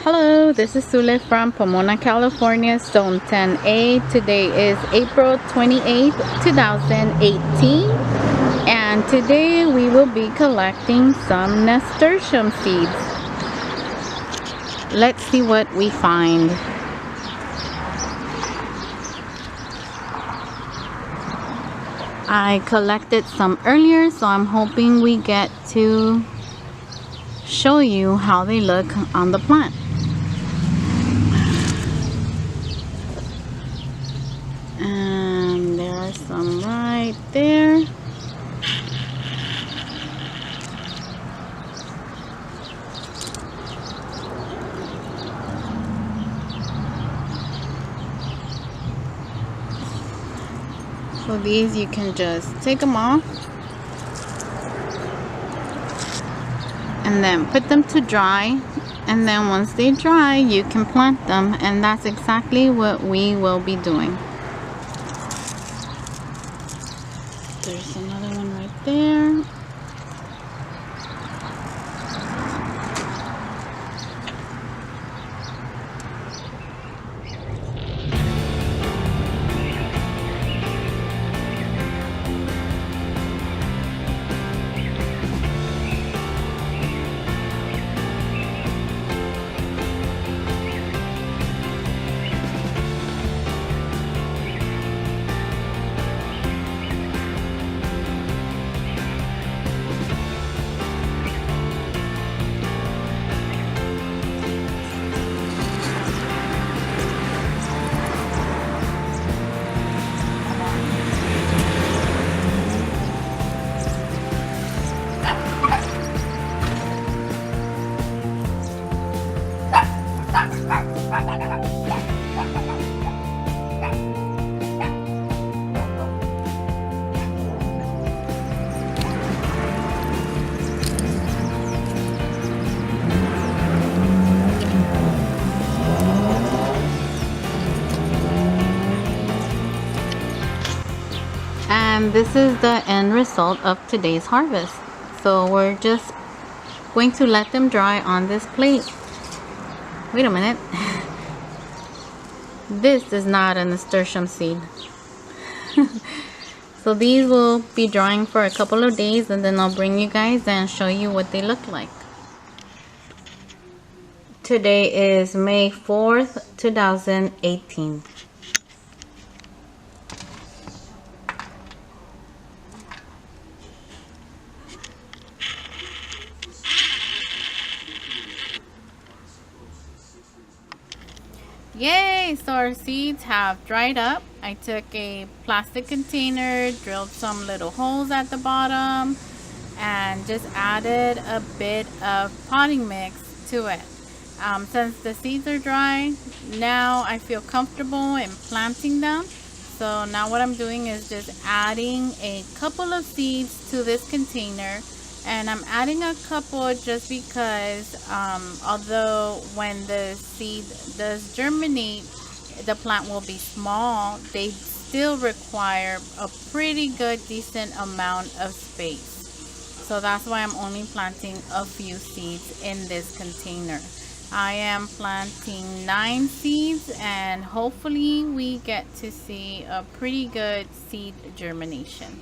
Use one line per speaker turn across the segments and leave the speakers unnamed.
Hello, this is Sule from Pomona, California, Zone 10A. Today is April 28th, 2018, and today we will be collecting some nasturtium seeds. Let's see what we find. I collected some earlier, so I'm hoping we get to show you how they look on the plant. And there are some right there. So these you can just take them off and then put them to dry, and then once they dry you can plant them, and that's exactly what we will be doing. There's another one right there. And this is the end result of today's harvest. So we're just going to let them dry on this plate. Wait a minute. This is not a nasturtium seed. So these will be drying for a couple of days, and then I'll bring you guys and show you what they look like. Today is May 4th, 2018. Yay! So our seeds have dried up. I took a plastic container, drilled some little holes at the bottom, and just added a bit of potting mix to it. Since the seeds are dry, now I feel comfortable in planting them. So now what I'm doing is just adding a couple of seeds to this container. And I'm adding a couple just because although when the seed does germinate, the plant will be small, they still require a pretty good, decent amount of space. So that's why I'm only planting a few seeds in this container. I am planting 9 seeds, and hopefully we get to see a pretty good seed germination.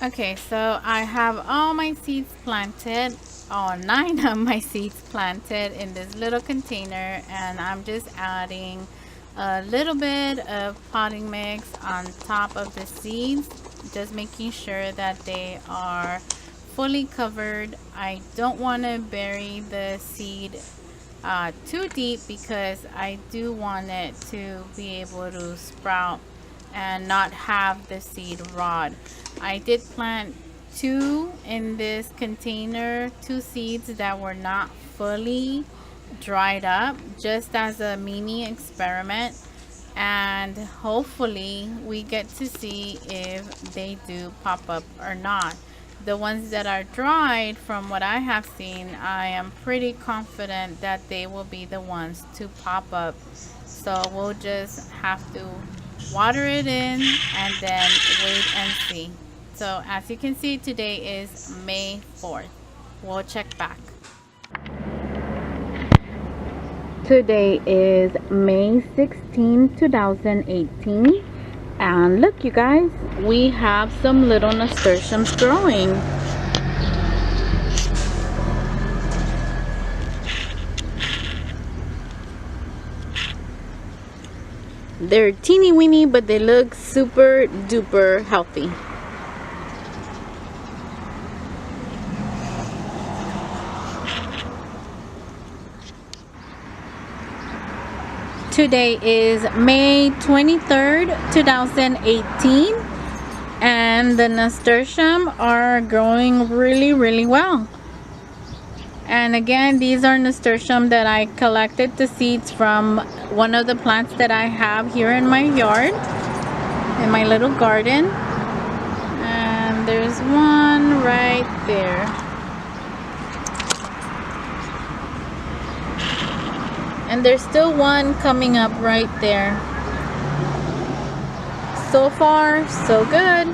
Okay, so I have all my seeds planted, all 9 of my seeds planted in this little container, and I'm just adding a little bit of potting mix on top of the seeds, just making sure that they are fully covered. I don't want to bury the seed too deep because I do want it to be able to sprout and not have the seed rot. I did plant 2 in this container, 2 seeds that were not fully dried up, just as a mini experiment, and hopefully we get to see if they do pop up or not. The ones that are dried, from what I have seen, I am pretty confident that they will be the ones to pop up. So we'll just have to water it in and then wait and see. So as you can see, today is May 4th. We'll check back. Today is May 16, 2018. And look, you guys, we have some little nasturtiums growing. They're teeny weeny, but they look super duper healthy. Today is May 23rd, 2018, and the nasturtium are growing really well. And again, these are nasturtium that I collected the seeds from one of the plants that I have here in my yard, in my little garden. And there's one right there. And there's still one coming up right there. So far, so good.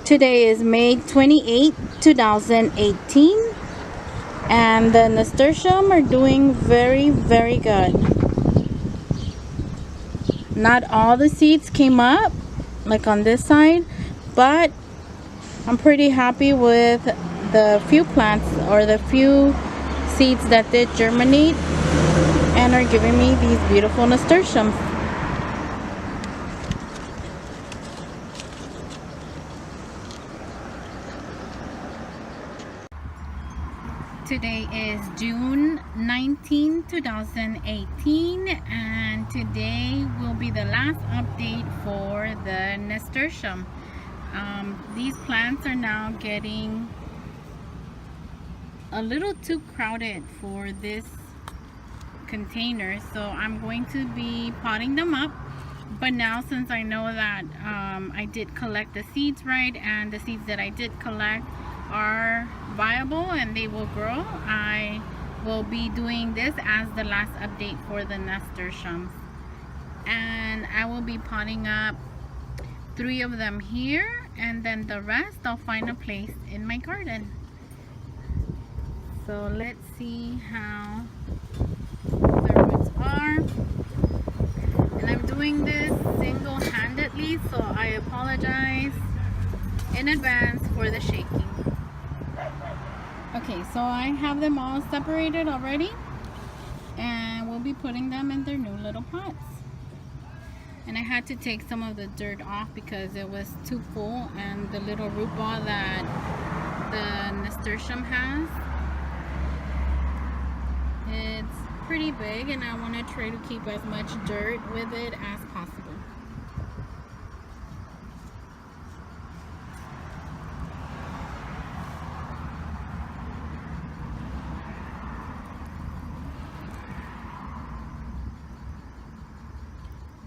Today is May 28, 2018. And the nasturtium are doing very good. Not all the seeds came up, like on this side, but I'm pretty happy with the few plants or the few seeds that did germinate and are giving me these beautiful nasturtiums. Today is June 19, 2018, and today will be the last update for the nasturtium. These plants are now getting a little too crowded for this container, so I'm going to be potting them up. But now, since I know that I did collect the seeds right, and the seeds that I did collect are viable and they will grow, I will be doing this as the last update for the nasturtiums. And I will be potting up 3 of them here, and then the rest I'll find a place in my garden. So let's see how the roots are. And I'm doing this single-handedly, so I apologize in advance for the shaking. Okay, so I have them all separated already, and we'll be putting them in their new little pots. And I had to take some of the dirt off because it was too full, and the little root ball that the nasturtium has, it's pretty big, and I want to try to keep as much dirt with it as possible.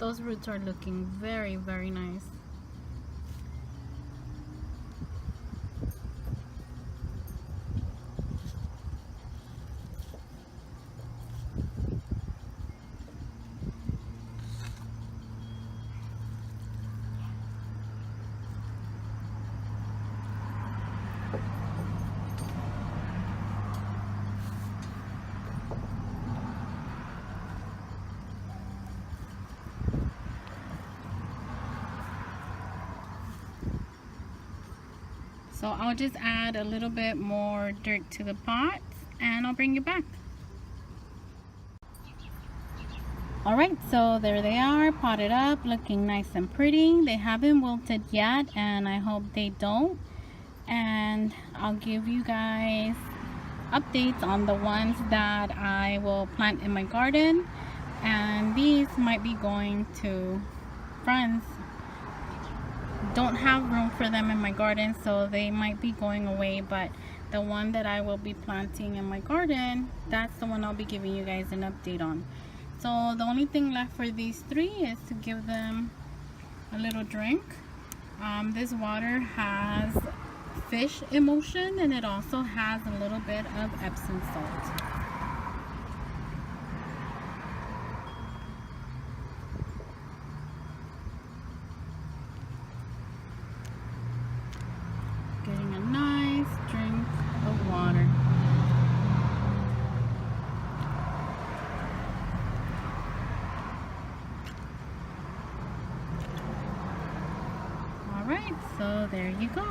Those roots are looking very nice. So I'll just add a little bit more dirt to the pots, and I'll bring you back. Alright, so there they are, potted up, looking nice and pretty. They haven't wilted yet, and I hope they don't. And I'll give you guys updates on the ones that I will plant in my garden. And these might be going to friends. Don't have room for them in my garden, so they might be going away, but the one that I will be planting in my garden, that's the one I'll be giving you guys an update on. So the only thing left for these 3 is to give them a little drink. This water has fish emulsion, and it also has a little bit of Epsom salt. Getting a nice drink of water. Alright, so there you go.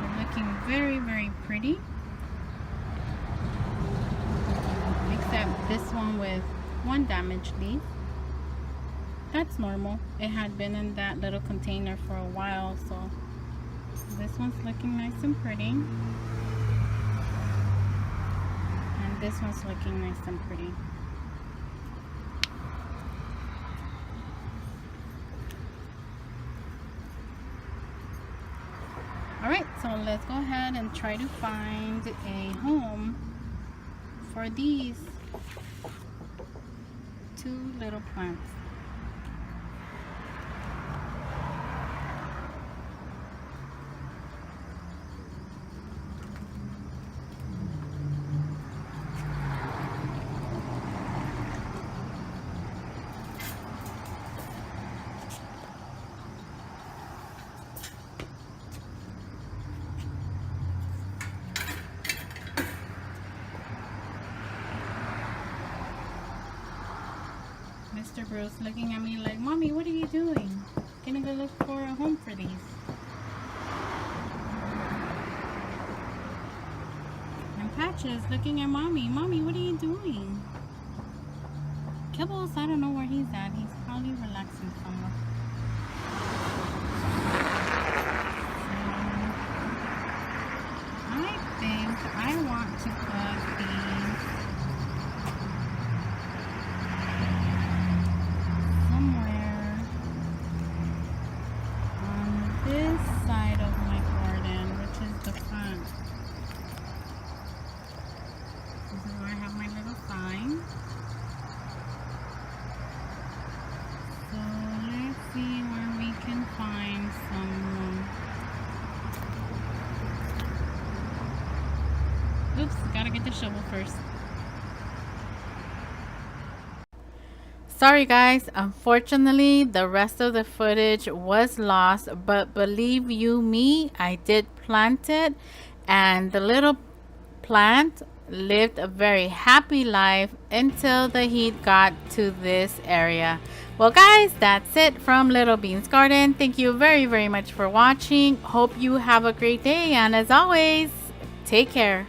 They're looking very, very pretty. Except this one with one damaged leaf. That's normal. It had been in that little container for a while, so this one's looking nice and pretty. And this one's looking nice and pretty. Alright, so let's go ahead and try to find a home for these two little plants. Mr. Bruce looking at me like, Mommy, what are you doing? Gonna go look for a home for these. And Patches looking at Mommy, Mommy, what are you doing? Kibbles, I don't know where he's at. He's probably relaxing somewhere. So, I think I want to put these somewhere on this side of my garden, which is the front. This is where I have my little sign. So let's see where we can find some. Oops, gotta get the shovel first. Sorry guys, unfortunately the rest of the footage was lost, but believe you me, I did plant it, and the little plant lived a very happy life until the heat got to this area. Well guys, that's it from Little Beans Garden. Thank you very, very much for watching. Hope you have a great day, and as always, take care.